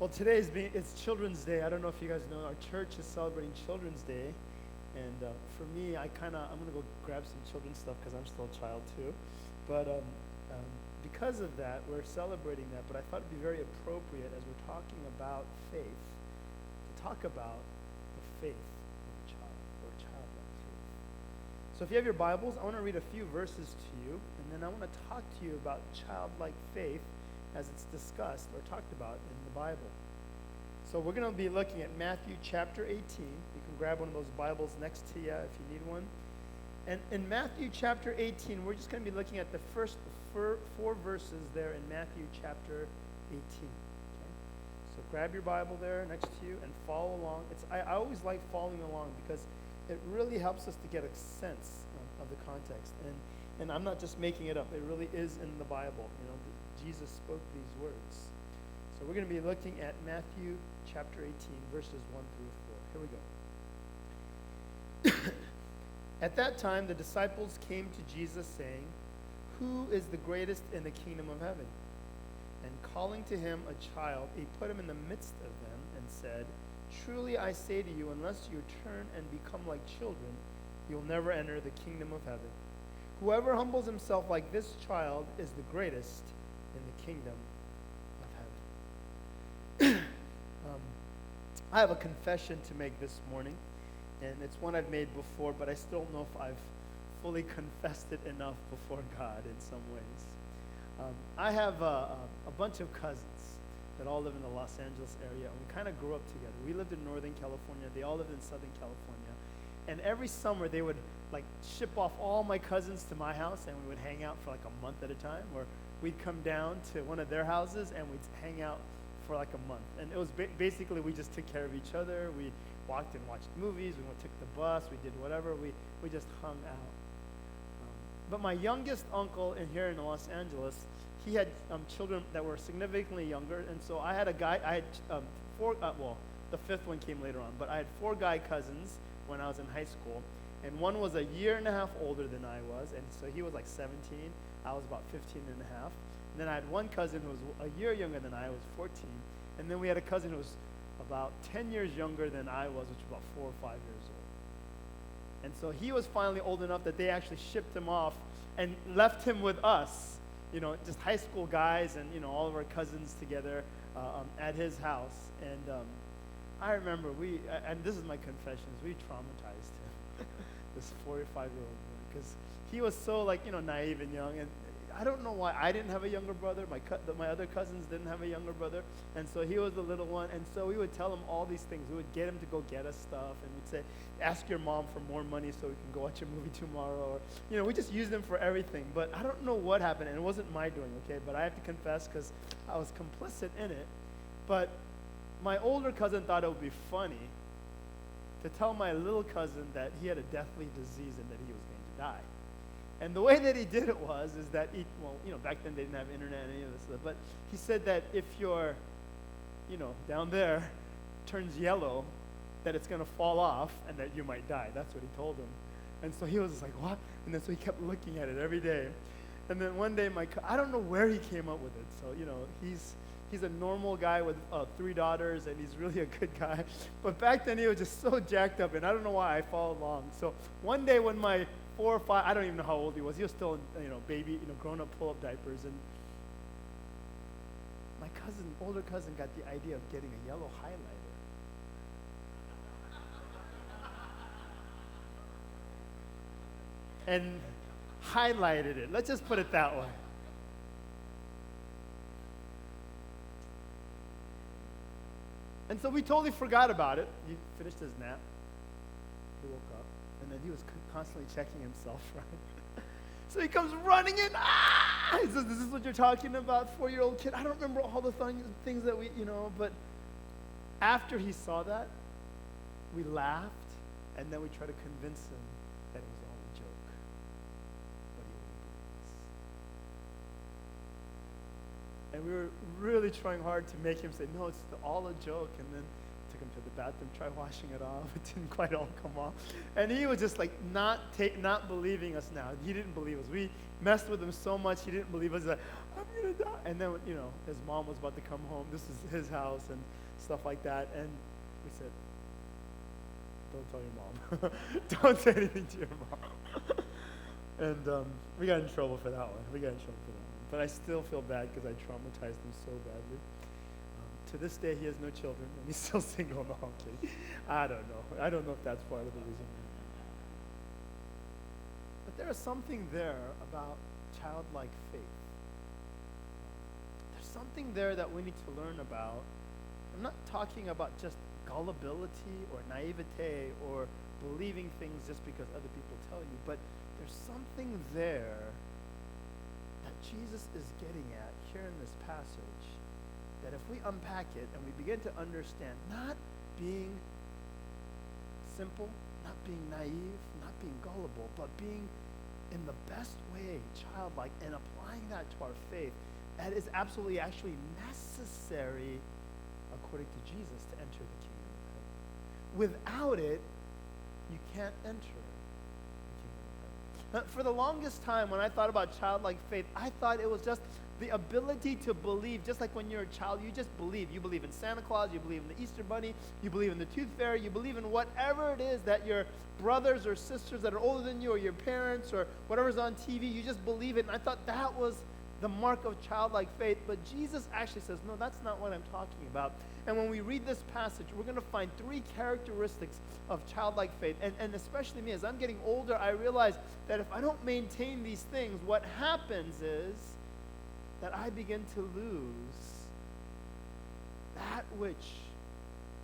Well, it's Children's Day. I don't know if you guys know, our church is celebrating Children's Day. And for me, I'm going to go grab some children's stuff because I'm still a child too. But because of that, we're celebrating that. But I thought it'd be very appropriate as we're talking about faith to talk about the faith of a child or childlike faith. So if you have your Bibles, I want to read a few verses to you, and then I want to talk to you about childlike faith as it's discussed or talked about in the Bible. So we're going to be looking at Matthew chapter 18. You can grab one of those Bibles next to you if you need one. And in Matthew chapter 18, we're just going to be looking at the first four verses there in Matthew chapter 18. Okay? So grab your Bible there next to you and follow along. I always like following along because it really helps us to get a sense of the context. And I'm not just making it up. It really is in the Bible. Jesus spoke these words. So we're going to be looking at Matthew chapter 18, verses 1 through 4. Here we go. At that time, the disciples came to Jesus saying, "Who is the greatest in the kingdom of heaven?" And calling to him a child, he put him in the midst of them and said, "Truly I say to you, unless you turn and become like children, you'll never enter the kingdom of heaven. Whoever humbles himself like this child is the greatest in the kingdom of heaven." I have a confession to make this morning, and it's one I've made before, but I still don't know if I've fully confessed it enough before God in some ways. I have a bunch of cousins that all live in the Los Angeles area, and we kind of grew up together. We lived in Northern California. They all lived in Southern California. And every summer, they would ship off all my cousins to my house, and we would hang out for a month at a time, or we'd come down to one of their houses, and we'd hang out for a month. And it was basically we just took care of each other. We walked and watched movies. We took the bus. We did whatever. We just hung out. But my youngest uncle here in Los Angeles, he had children that were significantly younger. And so I had four, the fifth one came later on. But I had four guy cousins when I was in high school. And one was a year and a half older than I was. And so he was 17. I was about 15 and a half. And then I had one cousin who was a year younger than I was 14. And then we had a cousin who was about 10 years younger than I was, which was about 4 or 5 years old. And so he was finally old enough that they actually shipped him off and left him with us, just high school guys and, all of our cousins together at his house. And I remember and this is my confession, we traumatized him, this 4 or 5 year old boy, because he was so naive and young. And I don't know why I didn't have a younger brother. My other cousins didn't have a younger brother, and so he was the little one. And so we would tell him all these things. We would get him to go get us stuff, and we'd say, "Ask your mom for more money so we can go watch a movie tomorrow." Or, we just used him for everything. But I don't know what happened, and it wasn't my doing, okay? But I have to confess because I was complicit in it. But my older cousin thought it would be funny to tell my little cousin that he had a deathly disease and that he was going to die. And the way that he did it is that back then they didn't have internet and any of this stuff, but he said that if your, down there turns yellow, that it's going to fall off and that you might die. That's what he told him. And so he was just like, "What?" And then so he kept looking at it every day. And then one day I don't know where he came up with it. So, he's a normal guy with 3 daughters, and he's really a good guy. But back then he was just so jacked up, and I don't know why I followed along. So one day when my 4 or 5, I don't even know how old he was. He was still, baby, grown-up pull-up diapers. And my older cousin, got the idea of getting a yellow highlighter. And highlighted it. Let's just put it that way. And so we totally forgot about it. He finished his nap. He woke up. And then he was constantly checking himself, right? So he comes running in. Ah! He says, "This is what you're talking about, 4-year-old kid." I don't remember all the things that we, but after he saw that, we laughed, and then we tried to convince him that it was all a joke. But he wouldn't believe us. And we were really trying hard to make him say, "No, it's all a joke." And then it took him to the bathroom, try washing it off. It didn't quite all come off. And he was just like not believing us now. He didn't believe us. We messed with him so much, he didn't believe us. He's like, I'm going to die. And then, his mom was about to come home. This is his house and stuff like that. And we said, don't tell your mom. Don't say anything to your mom. And we got in trouble for that one. But I still feel bad because I traumatized him so badly. To this day, he has no children, and he's still single. No, I'm kidding. I don't know. I don't know if that's part of the reason. But there is something there about childlike faith. There's something there that we need to learn about. I'm not talking about just gullibility or naivete or believing things just because other people tell you, but there's something there that Jesus is getting at here in this passage, that if we unpack it and we begin to understand, not being simple, not being naive, not being gullible, but being in the best way childlike and applying that to our faith, that is absolutely actually necessary according to Jesus to enter the kingdom of heaven. Without it, you can't enter the kingdom of heaven. For the longest time, when I thought about childlike faith, I thought it was just the ability to believe. Just like when you're a child, you just believe. You believe in Santa Claus, you believe in the Easter Bunny, you believe in the Tooth Fairy, you believe in whatever it is that your brothers or sisters that are older than you or your parents or whatever's on TV, you just believe it. And I thought that was the mark of childlike faith. But Jesus actually says, no, that's not what I'm talking about. And when we read this passage, we're going to find three characteristics of childlike faith. And especially me, as I'm getting older, I realize that if I don't maintain these things, what happens is that I begin to lose that which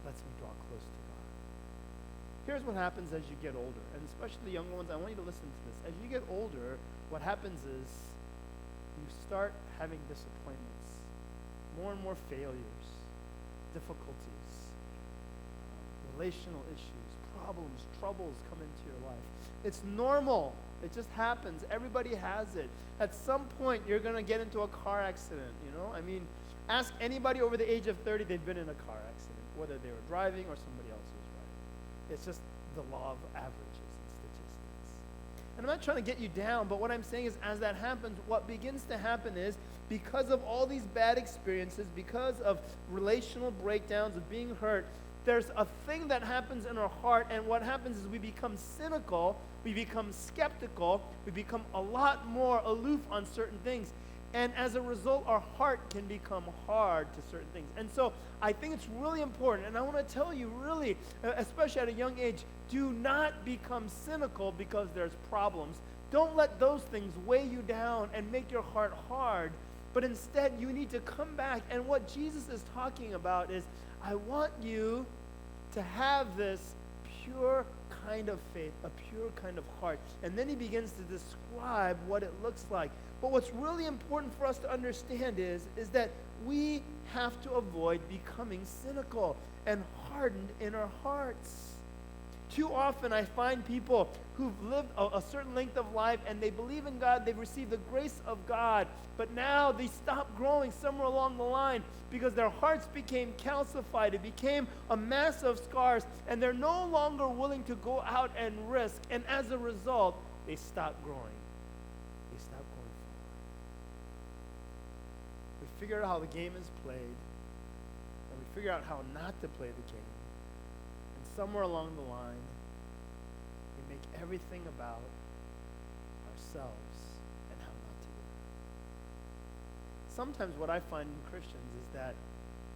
lets me draw close to God. Here's what happens as you get older, and especially the younger ones, I want you to listen to this. As you get older, what happens is you start having disappointments, more and more failures, difficulties, relational issues, problems, troubles come into your life. It's normal. It just happens. Everybody has it. At some point, you're going to get into a car accident, I mean, ask anybody over the age of 30, they've been in a car accident, whether they were driving or somebody else was driving. It's just the law of averages and statistics. And I'm not trying to get you down, but what I'm saying is as that happens, what begins to happen is because of all these bad experiences, because of relational breakdowns, of being hurt, there's a thing that happens in our heart, and what happens is we become cynical, we become skeptical, we become a lot more aloof on certain things, and as a result, our heart can become hard to certain things. And so I think it's really important, and I want to tell you really, especially at a young age, do not become cynical because there's problems. Don't let those things weigh you down and make your heart hard, but instead you need to come back, and what Jesus is talking about is, I want you to have this pure kind of faith, a pure kind of heart. And then he begins to describe what it looks like. But what's really important for us to understand is that we have to avoid becoming cynical and hardened in our hearts. Too often I find people who've lived a certain length of life and they believe in God, they've received the grace of God, but now they stop growing somewhere along the line because their hearts became calcified. It became a mass of scars, and they're no longer willing to go out and risk, and as a result, they stop growing. They stop going forward. We figure out how the game is played, and we figure out how not to play the game. Somewhere along the line, we make everything about ourselves and how not to do it. Sometimes what I find in Christians is that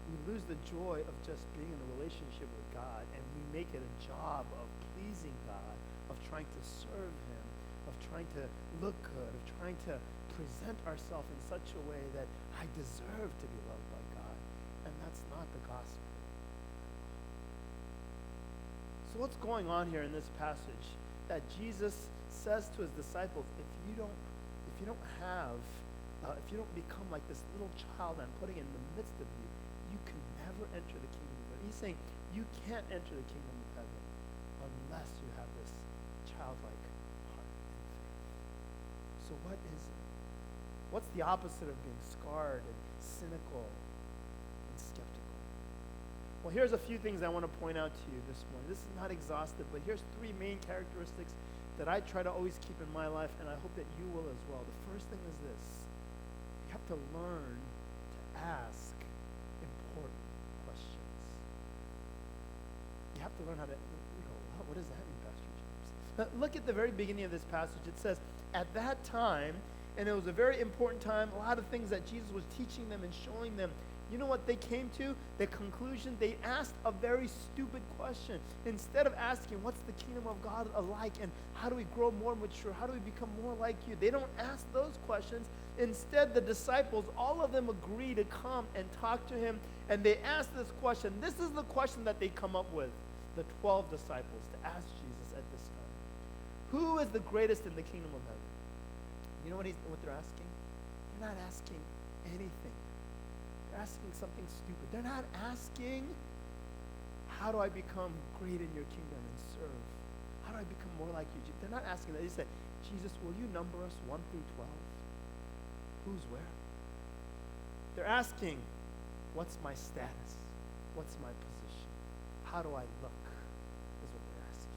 we lose the joy of just being in a relationship with God, and we make it a job of pleasing God, of trying to serve Him, of trying to look good, of trying to present ourselves in such a way that I deserve to be loved by God. And that's not the gospel. So what's going on here in this passage? That Jesus says to his disciples, if you don't become like this little child I'm putting in the midst of you, you can never enter the kingdom of heaven. He's saying you can't enter the kingdom of heaven unless you have this childlike heart and faith. So what is it? What's the opposite of being scarred and cynical and skeptical? Well, here's a few things I want to point out to you this morning. This is not exhaustive, but here's three main characteristics that I try to always keep in my life, and I hope that you will as well. The first thing is this. You have to learn to ask important questions. You have to learn how to, you go, what does that mean, Pastor James? Now, look at the very beginning of this passage. It says, at that time, and it was a very important time, a lot of things that Jesus was teaching them and showing them. You know what they came to? The conclusion, they asked a very stupid question. Instead of asking, what's the kingdom of God alike, and how do we grow more mature? How do we become more like you? They don't ask those questions. Instead, the disciples, all of them agree to come and talk to him, and they ask this question. This is the question that they come up with, the 12 disciples, to ask Jesus at this time. Who is the greatest in the kingdom of heaven? You know what they're asking? They're not asking anything. They're asking something stupid. They're not asking, how do I become great in your kingdom and serve? How do I become more like you? They're not asking that. They say, Jesus, will you number us 1 through 12? Who's where? They're asking, what's my status? What's my position? How do I look? Is what they're asking.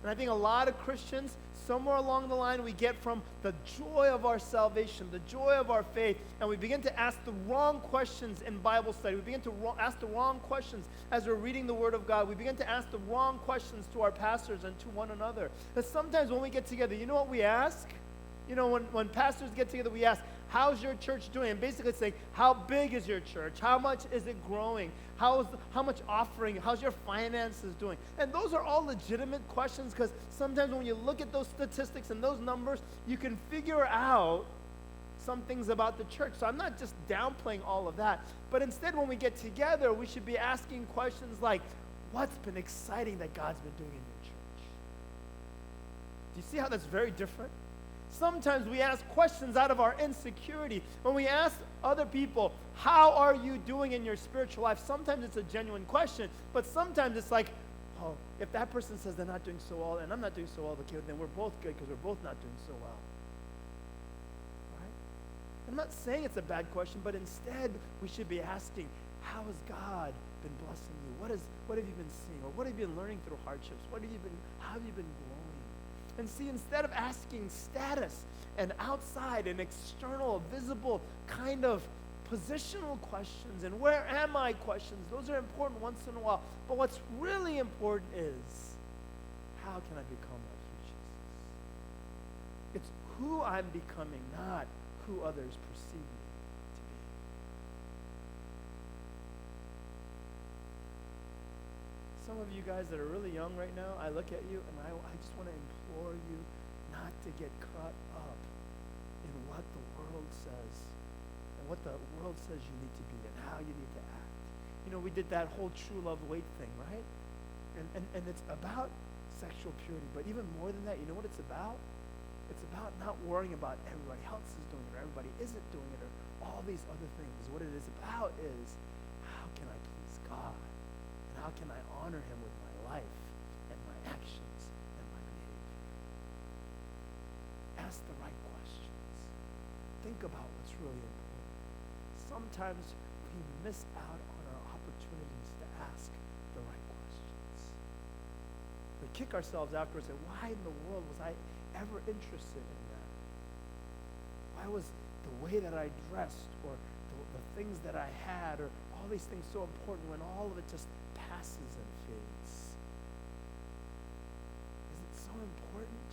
And I think a lot of Christians, somewhere along the line, we get from the joy of our salvation, the joy of our faith, and we begin to ask the wrong questions in Bible study. We begin to ask the wrong questions as we're reading the Word of God. We begin to ask the wrong questions to our pastors and to one another. And sometimes when we get together, you know what we ask? You know, when pastors get together, we ask, how's your church doing? And basically it's like, how big is your church? How much is it growing? How much offering? How's your finances doing? And those are all legitimate questions, because sometimes when you look at those statistics and those numbers, you can figure out some things about the church. So I'm not just downplaying all of that. But instead, when we get together, we should be asking questions like, what's been exciting that God's been doing in your church? Do you see how that's very different? Sometimes we ask questions out of our insecurity. When we ask other people, how are you doing in your spiritual life? Sometimes it's a genuine question, but sometimes it's like, oh, if that person says they're not doing so well and I'm not doing so well, okay, then we're both good because we're both not doing so well. Right? I'm not saying it's a bad question, but instead we should be asking, how has God been blessing you? What have you been seeing? Or what have you been learning through hardships? How have you been growing? And see, instead of asking status and outside and external, visible kind of positional questions and where am I questions, those are important once in a while. But what's really important is, how can I become like you, Jesus? It's who I'm becoming, not who others perceive me to be. Some of you guys that are really young right now, I look at you and I just want to implore you not to get caught up in what the world says and what the world says you need to be and how you need to act. You know, we did that whole true love weight thing, right? And it's about sexual purity, but even more than that, you know what it's about? It's about not worrying about everybody else is doing it or everybody isn't doing it or all these other things. What it is about is, how can I please God? And how can I honor him with my life and my actions and my behavior? Ask the right questions. Think about what's really important. Sometimes we miss out on our opportunities to ask the right questions. We kick ourselves afterwards and say, why in the world was I ever interested in that? Why was the way that I dressed or the things that I had or all these things so important when all of it just passes and fades? Is it so important?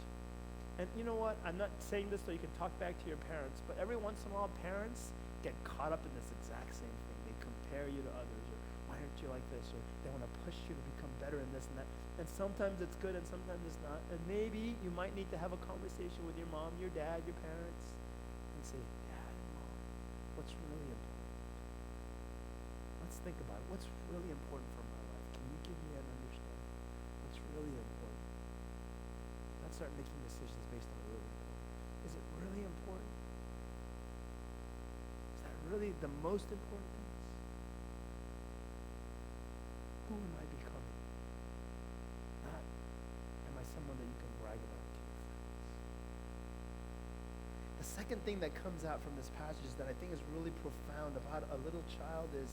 And you know what? I'm not saying this so you can talk back to your parents, but every once in a while, parents get caught up in this exact same thing. They compare you to others, or why aren't you like this? Or they want to push you to become better in this and that. And sometimes it's good and sometimes it's not. And maybe you might need to have a conversation with your mom, your dad, your parents, and say, Dad and Mom, what's really important? Let's think about it. What's really important for my life? Can you give me an understanding? What's really important? Let's start making decisions based on really important. Is it really important? Is that really the most important things? Who am I becoming? Not, am I someone that you can brag about to your friends? The second thing that comes out from this passage that I think is really profound about a little child is,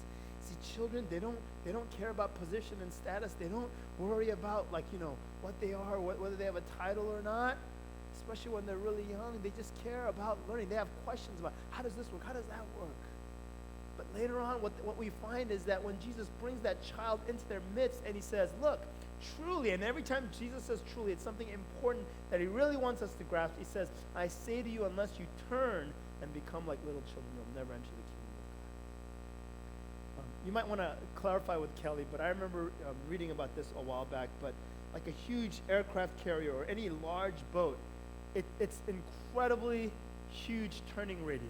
see, children, they don't care about position and status. They don't worry about, like, what they are, whether they have a title or not, especially when they're really young. They just care about learning. They have questions about, how does this work? How does that work? But later on, what we find is that when Jesus brings that child into their midst and he says, look, truly, and every time Jesus says truly, it's something important that he really wants us to grasp. He says, I say to you, unless you turn and become like little children, you'll never enter the kingdom of God. You might want to clarify with Kelly, but I remember reading about this a while back, but like a huge aircraft carrier or any large boat, it's incredibly huge turning radius,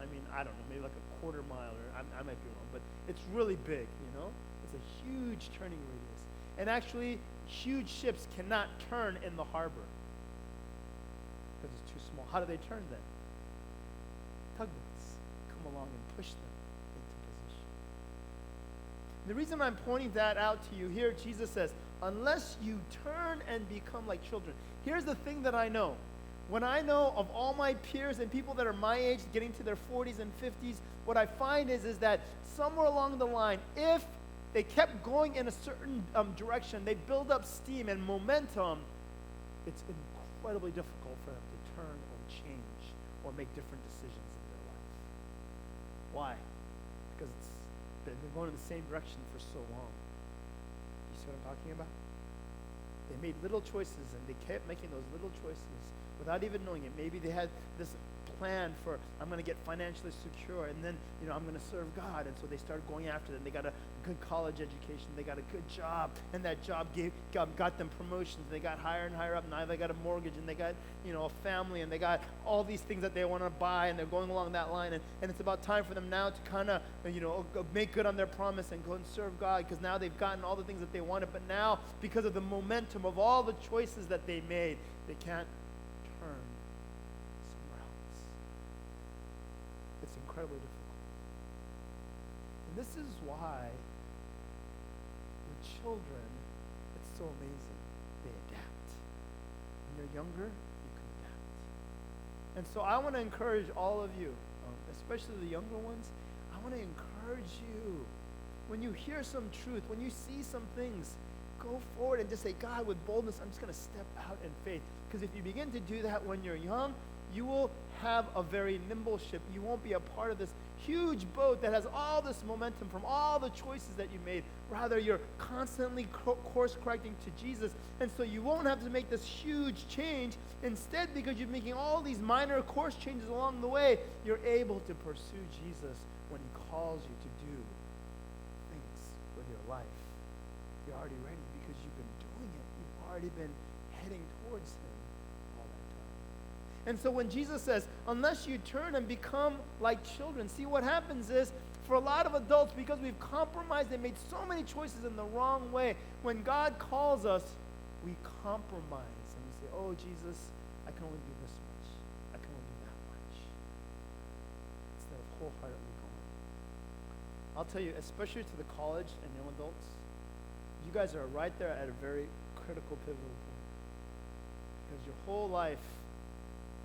I mean, I don't know, maybe like a quarter mile, or I might be wrong, but it's really big, It's a huge turning radius. And actually, huge ships cannot turn in the harbor because it's too small. How do they turn then? Tugboats come along and push them into position. The reason I'm pointing that out to you here, Jesus says, unless you turn and become like children. Here's the thing that I know. When I know of all my peers and people that are my age, getting to their 40s and 50s, what I find is that somewhere along the line, if they kept going in a certain direction, they build up steam and momentum, it's incredibly difficult for them to turn or change or make different decisions in their life. Why? Because they've been going in the same direction for so long. You see what I'm talking about? They made little choices, and they kept making those little choices without even knowing it. Maybe they had this plan for, I'm going to get financially secure, and then, I'm going to serve God. And so they started going after them. They got a good college education. They got a good job, and that job got them promotions. They got higher and higher up. Now they got a mortgage, and they got, a family, and they got all these things that they want to buy, and they're going along that line. And it's about time for them now to kind of, make good on their promise and go and serve God, because now they've gotten all the things that they wanted. But now, because of the momentum of all the choices that they made, they can't turn somewhere else. It's incredibly difficult. And this is why with children, it's so amazing. They adapt. When you're younger, you can adapt. And so I want to encourage all of you, especially the younger ones, I want to encourage you, when you hear some truth, when you see some things, go forward and just say, God, with boldness, I'm just going to step out in faith. Because if you begin to do that when you're young, you will have a very nimble ship. You won't be a part of this huge boat that has all this momentum from all the choices that you made. Rather, you're constantly course correcting to Jesus. And so you won't have to make this huge change. Instead, because you're making all these minor course changes along the way, you're able to pursue Jesus when he calls you to do things with your life. You're already ready because you've been doing it. You've already been heading towards him all that time. And so when Jesus says, unless you turn and become like children, see what happens is, for a lot of adults, because we've compromised and made so many choices in the wrong way, when God calls us, we compromise and we say, oh, Jesus, I can only do this much. I can only do that much. Instead of wholeheartedly going. I'll tell you, especially to the college and young adults, you guys are right there at a very critical, pivotal point. Because your whole life,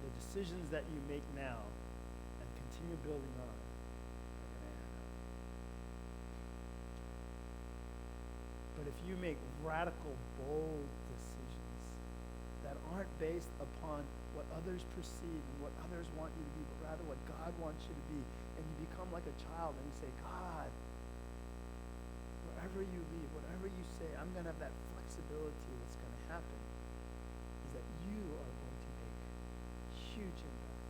the decisions that you make now and continue building on are going to add up. But if you make radical, bold decisions that aren't based upon what others perceive and what others want you to be, but rather what God wants you to be, and you become like a child and you say, God, wherever you lead, whatever you say, I'm going to have that flexibility. What's going to happen is that you are going to make huge impact.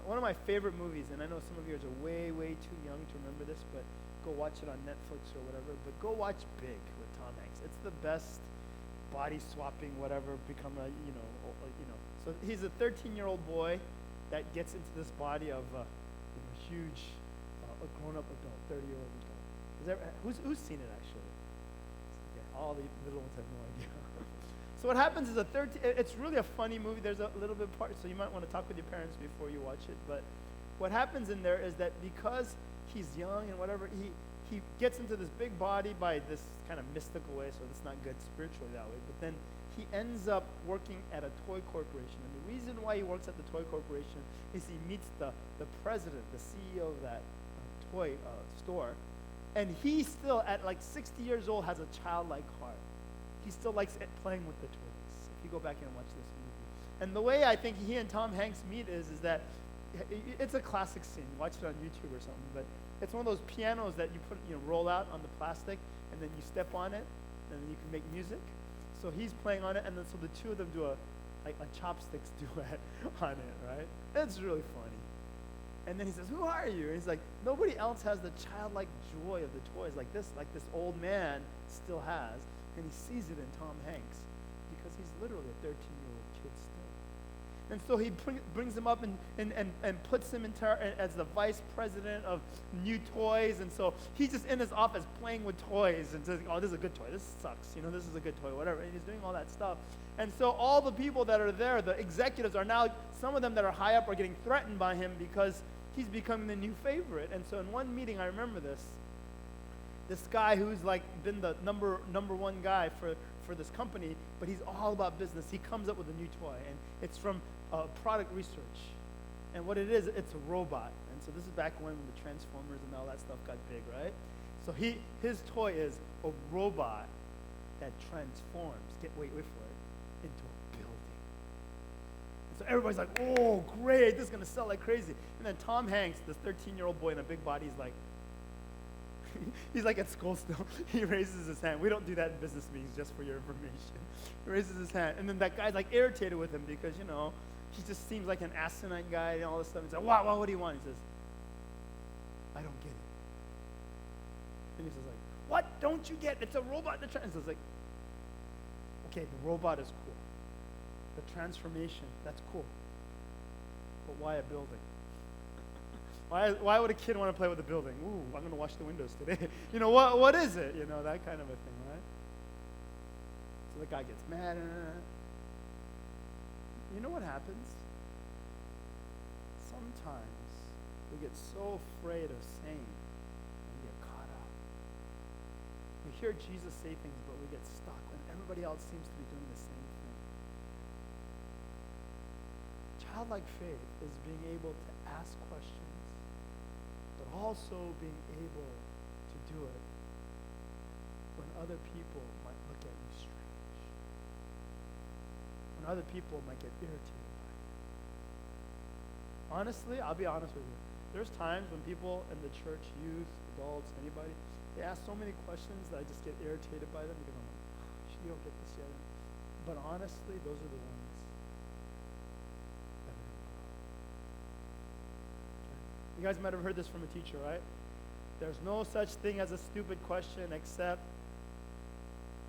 One of my favorite movies, and I know some of you are way, way too young to remember this, but go watch it on Netflix or whatever, but go watch Big with Tom Hanks. It's the best body swapping, whatever, become a, So he's a 13-year-old boy that gets into this body of a huge, a grown-up adult, 30-year-old adult. Who's seen it actually? Okay, all the little ones have no idea. So what happens is it's really a funny movie. There's a little bit part, so you might want to talk with your parents before you watch it. But what happens in there is that because he's young and whatever, he gets into this big body by this kind of mystical way, so it's not good spiritually that way. But then he ends up working at a toy corporation. And the reason why he works at the toy corporation is he meets the president, the CEO of that toy store. And he still, at like 60 years old, has a childlike heart. He still likes playing with the toys, if you go back and watch this movie. And the way I think he and Tom Hanks meet is that it's a classic scene. Watch it on YouTube or something. But it's one of those pianos that you roll out on the plastic, and then you step on it, and then you can make music. So he's playing on it, and then so the two of them do a chopsticks duet on it, right? It's really funny. And then he says, "Who are you?" And he's like, nobody else has the childlike joy of the toys like this old man still has. And he sees it in Tom Hanks because he's literally a 13-year-old kid still. And so he brings him up and puts him as the vice president of new toys. And so he's just in his office playing with toys and says, "Oh, this is a good toy. This sucks. This is a good toy, whatever." And he's doing all that stuff. And so all the people that are there, the executives are now, some of them that are high up are getting threatened by him because he's becoming the new favorite. And so in one meeting, I remember this guy who's like been the number one guy for this company, but he's all about business. He comes up with a new toy, and it's from product research. And what it is, it's a robot. And so this is back when the Transformers and all that stuff got big, right? So his toy is a robot that transforms, wait for it, into a building. And so everybody's like, "Oh, great, this is going to sell like crazy." And then Tom Hanks, this 13-year-old boy in a big body, is like, he's like at school still. He raises his hand. We don't do that in business meetings, just for your information. He raises his hand. And then that guy's like irritated with him because, he just seems like an asinine guy and all this stuff. He's like, what do you want? He says, "I don't get it." And he says like, "What don't you get? It's a robot." And so it's like, okay, the robot is cool. The transformation, that's cool. But why a building? Why would a kid want to play with a building? Ooh, I'm going to wash the windows today. What is it? That kind of a thing, right? So the guy gets mad. You know what happens? Sometimes we get so afraid of saying and we get caught up. We hear Jesus say things, but we get stuck when everybody else seems to be doing the same thing. Childlike faith is being able to ask questions, but also being able to do it when other people might look at you strange. When other people might get irritated by you. Honestly, I'll be honest with you. There's times when people in the church, youth, adults, anybody, they ask so many questions that I just get irritated by them because I'm like, "You don't get this yet." But honestly, those are the ones that are going to grow. Okay? You guys might have heard this from a teacher, right? There's no such thing as a stupid question except,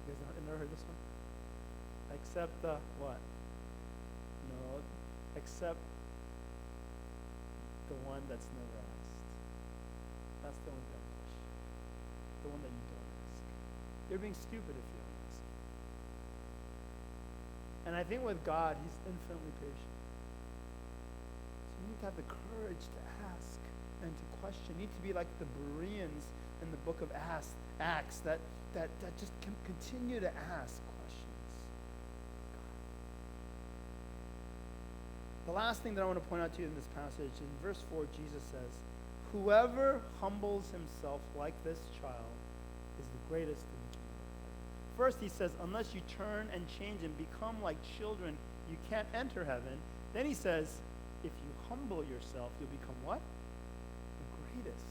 you guys never heard this one? Except what? No, except the one that's never asked. That's the only dumb question. The one that you don't ask. You're being stupid if you don't ask. And I think with God, He's infinitely patient. So you need to have the courage to ask and to question. You need to be like the Bereans in the book of Acts that just can continue to ask questions. The last thing that I want to point out to you in this passage, in verse 4, Jesus says, "Whoever humbles himself like this child is the greatest in the kingdom of heaven." First he says, unless you turn and change and become like children, you can't enter heaven. Then he says, if you humble yourself, you'll become what? The greatest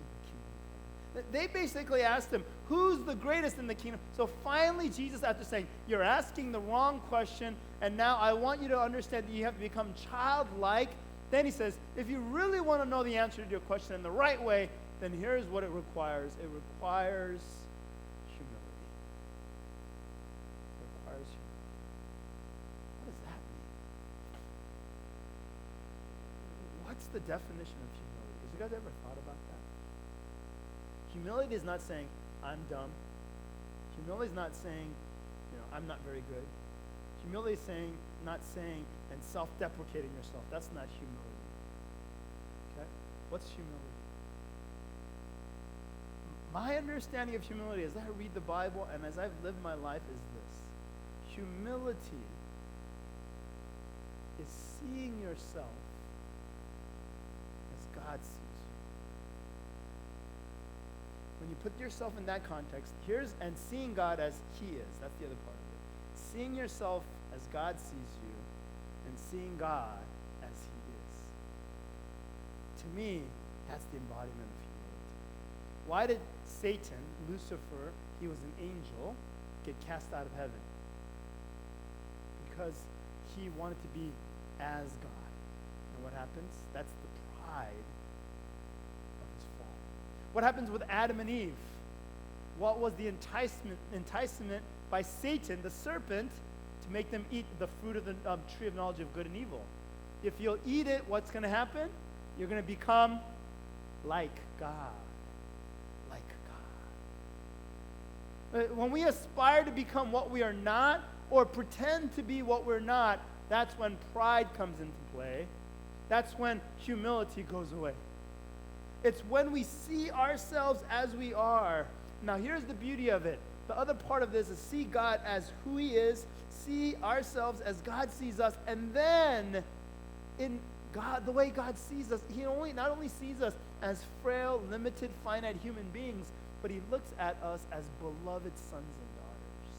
in the kingdom of heaven. They basically asked him, who's the greatest in the kingdom? So finally Jesus, after saying, you're asking the wrong question, and now I want you to understand that you have to become childlike. Then he says, if you really want to know the answer to your question in the right way, then here's what it requires. It requires humility. It requires humility. What does that mean? What's the definition of humility? Has you guys ever thought about that? Humility is not saying, I'm dumb. Humility is not saying, I'm not very good. Humility is not saying and self-deprecating yourself. That's not humility. Okay? What's humility? My understanding of humility as I read the Bible and as I've lived my life is this. Humility is seeing yourself as God sees you. When you put yourself in that context, and seeing God as He is. That's the other part of it. Seeing yourself as God sees you and seeing God as He is. To me, that's the embodiment of humility. Why did Satan, Lucifer, he was an angel, get cast out of heaven? Because he wanted to be as God. And what happens? That's the pride of his fall. What happens with Adam and Eve? What was the enticement by Satan, the serpent, to make them eat the fruit of the tree of knowledge of good and evil? If you'll eat it, what's going to happen? You're going to become like God. Like God. When we aspire to become what we are not, or pretend to be what we're not, that's when pride comes into play. That's when humility goes away. It's when we see ourselves as we are. Now here's the beauty of it. The other part of this is see God as who He is, see ourselves as God sees us, and then in God, the way God sees us, He not only sees us as frail, limited, finite human beings, but He looks at us as beloved sons and daughters.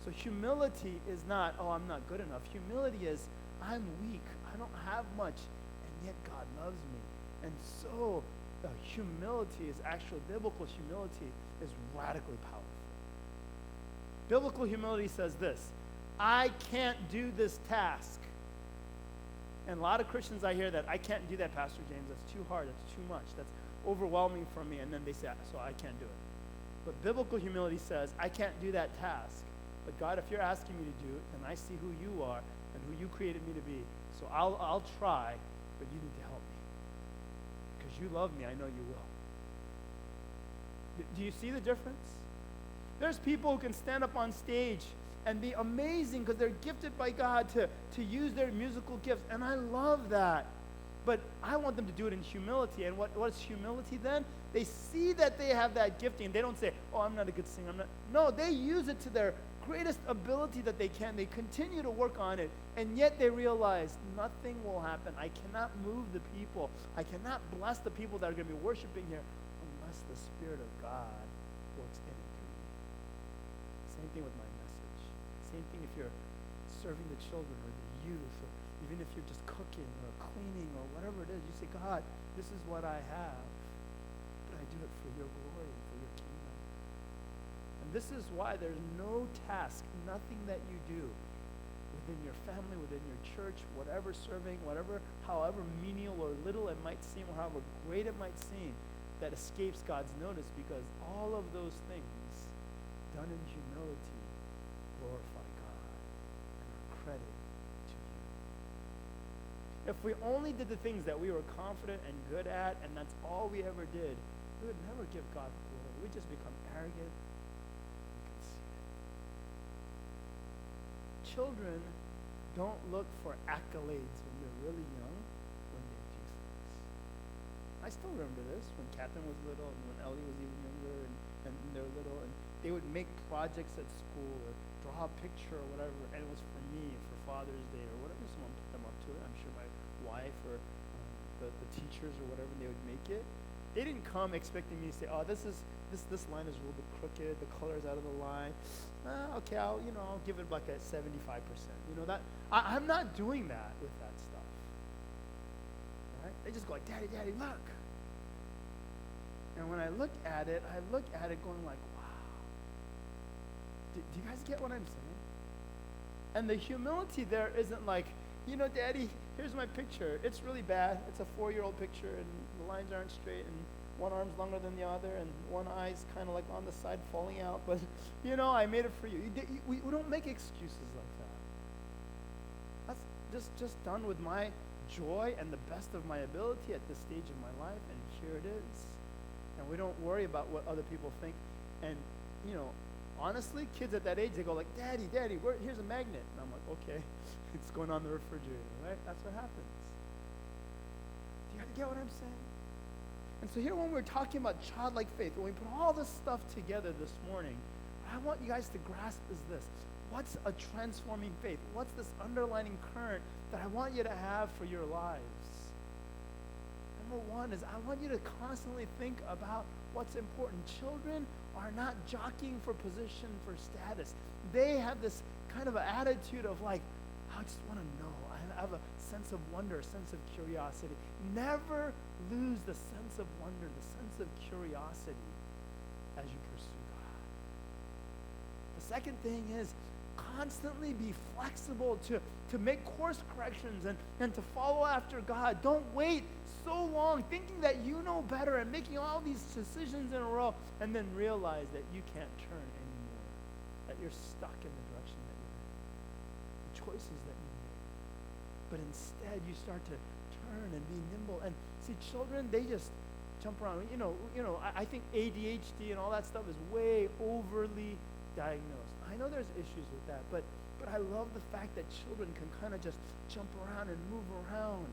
So humility is not, oh, I'm not good enough. Humility is, I'm weak, I don't have much, and yet God loves me. And so the humility is actually, biblical humility is radically powerful. Biblical humility says this: I can't do this task. And a lot of Christians I hear that, I can't do that, Pastor James, that's too hard, that's too much, that's overwhelming for me, and then they say, so I can't do it. But biblical humility says, I can't do that task, but God, if you're asking me to do it, then I see who you are and who you created me to be, so I'll try, but you need to help me. Because you love me, I know you will. Do you see the difference? There's people who can stand up on stage and be amazing because they're gifted by God to use their musical gifts, and I love that. But I want them to do it in humility. And what is humility then? They see that they have that gifting, and they don't say, oh, I'm not a good singer. No, they use it to their greatest ability that they can. They continue to work on it, and yet they realize nothing will happen. I cannot move the people. I cannot bless the people that are going to be worshiping here unless the Spirit of God works in and through me. Same thing with my message. Same thing if you're serving the children or the youth, or even if you're just cooking or cleaning or whatever it is. You say, God, this is what I have, but I do it for your glory and for your kingdom. And this is why there's no task, nothing that you do within your family, within your church, whatever serving, however menial or little it might seem, or however great it might seem, that escapes God's notice, because all of those things done in humility glorify God and are credit to you. If we only did the things that we were confident and good at, and that's all we ever did, we would never give God glory. We'd just become arrogant and conceited. Children don't look for accolades when they're really young, when they do things. I still remember this when Catherine was little and when Ellie was even younger and they were little, and they would make projects at school or draw a picture or whatever, and it was for me, for Father's Day or whatever. Someone put them up to it. I'm sure my wife or the teachers or whatever, they would make it. They didn't come expecting me to say, oh, this line is a little bit crooked, the color's out of the line. Okay, I'll give it like a 75%. That I'm not doing that with that stuff. Right? They just go like, Daddy, look. And when I look at it going like, wow. Do you guys get what I'm saying? And the humility there isn't like, Daddy, here's my picture. It's really bad. It's a 4-year-old picture, and the lines aren't straight, and one arm's longer than the other, and one eye's kind of like on the side falling out. But, I made it for you. We don't make excuses like that. That's just done with my joy and the best of my ability at this stage of my life, and here it is. And we don't worry about what other people think. And, honestly, kids at that age, they go like, Daddy, here's a magnet. And I'm like, okay, it's going on the refrigerator, right? That's what happens. Do you get what I'm saying? And so here when we're talking about childlike faith, when we put all this stuff together this morning, what I want you guys to grasp is this. What's a transforming faith? What's this underlining current that I want you to have for your lives? Number one is I want you to constantly think about what's important. Children are not jockeying for position, for status. They have this kind of attitude of like, I just want to know. I have a sense of wonder, a sense of curiosity. Never lose the sense of wonder, the sense of curiosity as you pursue God. The second thing is constantly be flexible to make course corrections and to follow after God. Don't wait so long thinking that you know better and making all these decisions in a row and then realize that you can't turn anymore, that you're stuck in the direction that you're in, the choices that you made. But instead, you start to turn and be nimble. And see, children, they just jump around. I think ADHD and all that stuff is way overly diagnosed. I know there's issues with that, but I love the fact that children can kind of just jump around and move around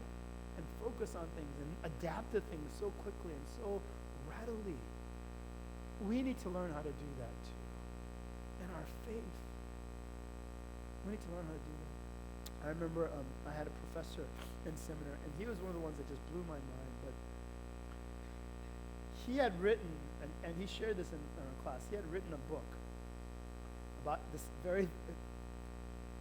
and focus on things and adapt to things so quickly and so readily. We need to learn how to do that too. In our faith, we need to learn how to do that. I remember I had a professor in seminary, and he was one of the ones that just blew my mind, but he had written, and he shared this in our class, he had written a book about this very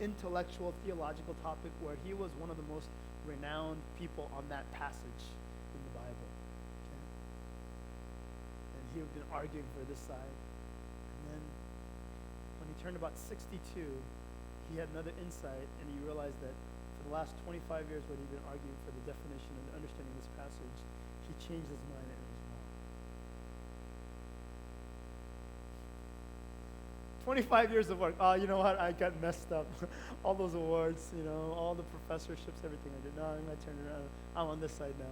intellectual, theological topic where he was one of the most renowned people on that passage in the Bible. Okay? And he had been arguing for this side. And then when he turned about 62, he had another insight, and he realized that for the last 25 years when he'd been arguing for the definition and understanding this passage, he changed his mind and it was wrong. 25 years of work. Oh, you know what? I got messed up. All those awards, all the professorships, everything I did. No, I'm going to turn it around. I'm on this side now.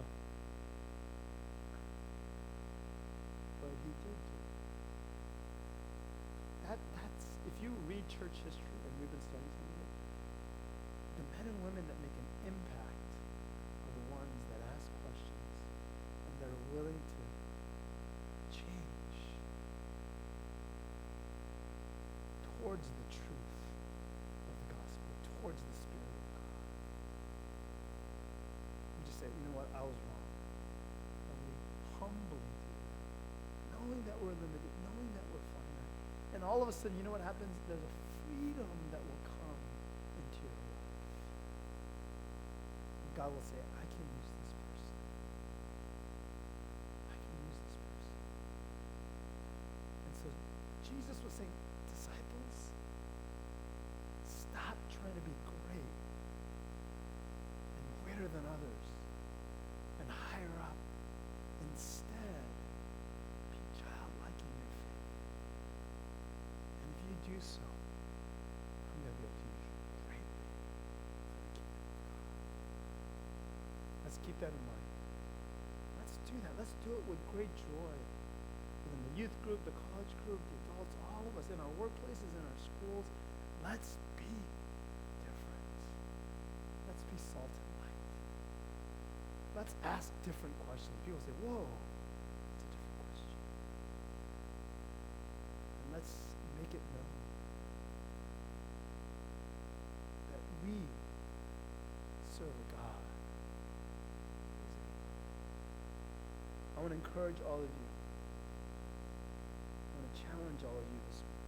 But he did. That's, if you read church history, and we've been studying some of it, the men and women that make an impact are the ones that ask questions and that are willing to change towards the truth of the gospel, towards the Spirit of God. We just say, you know what, I was wrong. And we humbly do that, knowing that we're limited, knowing that we're finite. And all of a sudden, you know what happens? There's a freedom that will come into your life. And God will say, I can use this person. I can use this person. And so Jesus was saying, disciples, stop trying to be great and greater than others and higher up. Instead, be childlike in your faith. And if you do so, I'm going to be able to use you greatly for the kingdom of God. Let's keep that in mind. Let's do that. Let's do it with great joy. In the youth group, the college group, the adults, all of us, in our workplaces, in our schools, let's be different. Let's be salt and light. Let's ask different questions. People say, whoa, that's a different question. And let's make it known that we serve a God who is able. I want to encourage all of you. I want to challenge all of you this morning